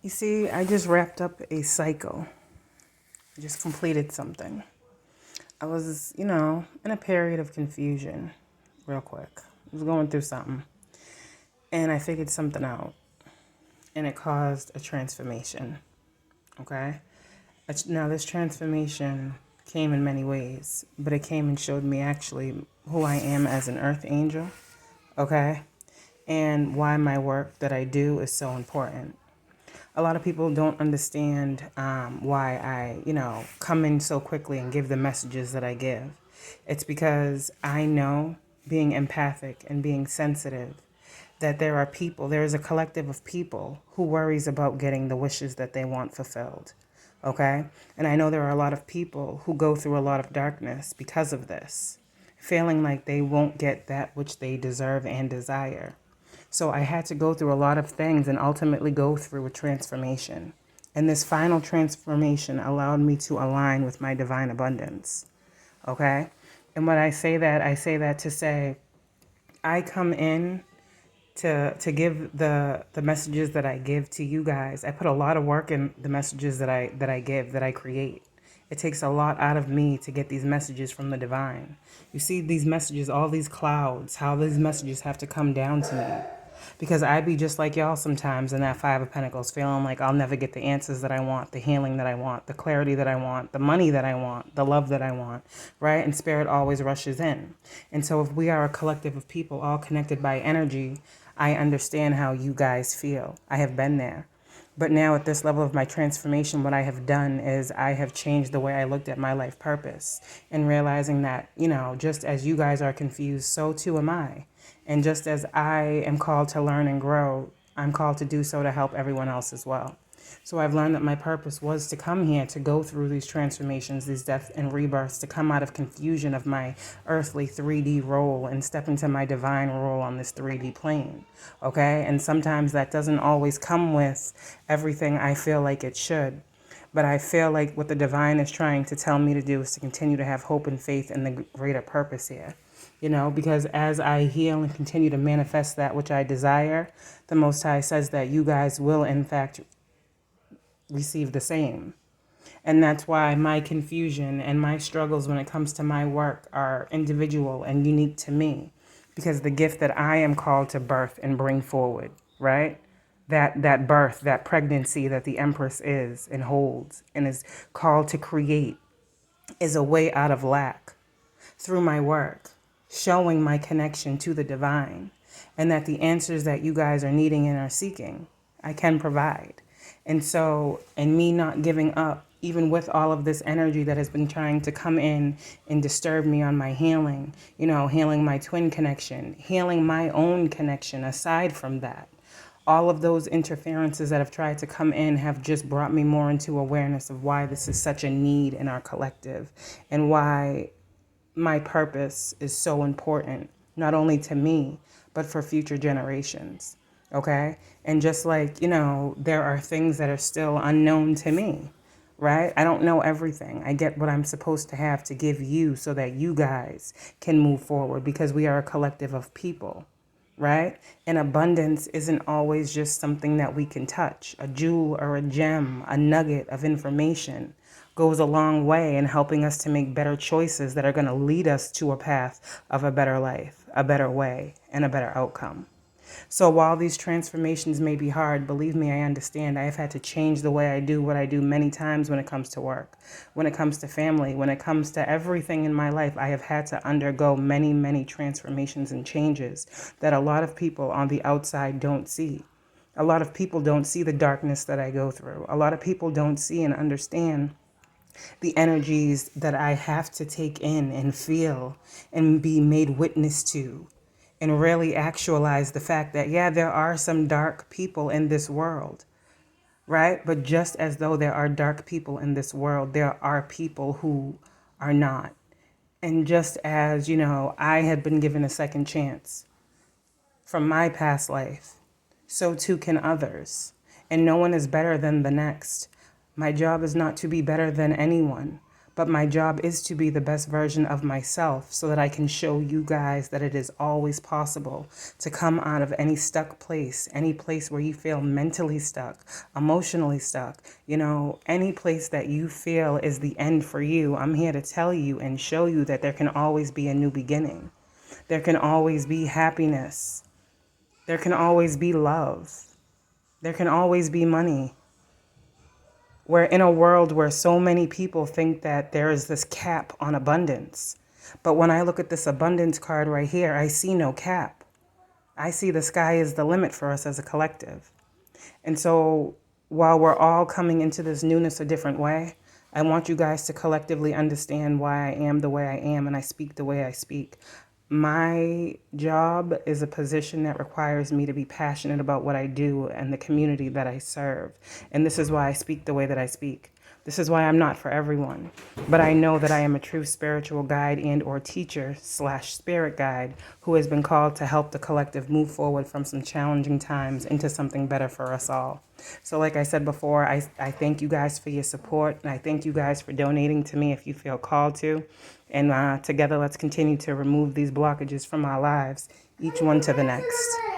You see, I just wrapped up a cycle. I just completed something. I was, in a period of confusion, real quick. I was going through something, and I figured something out, and it caused a transformation. Okay? Now, this transformation came in many ways, but it came and showed me actually who I am as an earth angel. Okay? And why my work that I do is so important. A lot of people don't understand why I, come in so quickly and give the messages that I give. It's because I know, being empathic and being sensitive, that there is a collective of people who worries about getting the wishes that they want fulfilled. Okay? And I know there are a lot of people who go through a lot of darkness because of this, feeling like they won't get that which they deserve and desire. So I had to go through a lot of things and ultimately go through a transformation. And this final transformation allowed me to align with my divine abundance. Okay? And when I say that to say, I come in to give the messages that I give to you guys. I put a lot of work in the messages that I give, that I create. It takes a lot out of me to get these messages from the divine. You see these messages, all these clouds, how these messages have to come down to me. Because I be just like y'all sometimes in that Five of Pentacles, feeling like I'll never get the answers that I want, the healing that I want, the clarity that I want, the money that I want, the love that I want, right? And spirit always rushes in. And so if we are a collective of people all connected by energy, I understand how you guys feel. I have been there. But now at this level of my transformation, what I have done is I have changed the way I looked at my life purpose, and realizing that, just as you guys are confused, so too am I. And just as I am called to learn and grow, I'm called to do so to help everyone else as well. So I've learned that my purpose was to come here to go through these transformations, these deaths and rebirths, to come out of confusion of my earthly 3D role and step into my divine role on this 3D plane. Okay? And sometimes that doesn't always come with everything I feel like it should. But I feel like what the divine is trying to tell me to do is to continue to have hope and faith in the greater purpose here. Because as I heal and continue to manifest that which I desire, the Most High says that you guys will, in fact, receive the same. And that's why my confusion and my struggles when it comes to my work are individual and unique to me, because the gift that I am called to birth and bring forward, right? That birth, that pregnancy that the Empress is and holds and is called to create, is a way out of lack through my work, showing my connection to the divine, and that the answers that you guys are needing and are seeking, I can provide. And so, and me not giving up, even with all of this energy that has been trying to come in and disturb me on my healing, healing my twin connection, healing my own connection aside from that. All of those interferences that have tried to come in have just brought me more into awareness of why this is such a need in our collective, and why my purpose is so important, not only to me, but for future generations. Okay? And just like, there are things that are still unknown to me, right? I don't know everything. I get what I'm supposed to have to give you so that you guys can move forward, because we are a collective of people, right? And abundance isn't always just something that we can touch. A jewel or a gem, a nugget of information goes a long way in helping us to make better choices that are going to lead us to a path of a better life, a better way, and a better outcome. So while these transformations may be hard, believe me, I understand. I have had to change the way I do what I do many times when it comes to work, when it comes to family, when it comes to everything in my life. I have had to undergo many, many transformations and changes that a lot of people on the outside don't see. A lot of people don't see the darkness that I go through. A lot of people don't see and understand the energies that I have to take in and feel and be made witness to, and really actualize the fact that, yeah, there are some dark people in this world, right? But just as though there are dark people in this world, there are people who are not. And just as, I had been given a second chance from my past life, so too can others. And no one is better than the next. My job is not to be better than anyone, But my job is to be the best version of myself so that I can show you guys that it is always possible to come out of any stuck place, any place where you feel mentally stuck, emotionally stuck, any place that you feel is the end for you. I'm here to tell you and show you that there can always be a new beginning. There can always be happiness. There can always be love. There can always be money. We're in a world where so many people think that there is this cap on abundance. But when I look at this abundance card right here, I see no cap. I see the sky is the limit for us as a collective. And so while we're all coming into this newness a different way, I want you guys to collectively understand why I am the way I am and I speak the way I speak. My job is a position that requires me to be passionate about what I do and the community that I serve. And this is why I speak the way that I speak. This is why I'm not for everyone. But I know that I am a true spiritual guide and or teacher / spirit guide who has been called to help the collective move forward from some challenging times into something better for us all. So like I said before, I thank you guys for your support, and I thank you guys for donating to me if you feel called to. And together, let's continue to remove these blockages from our lives, each one to the next.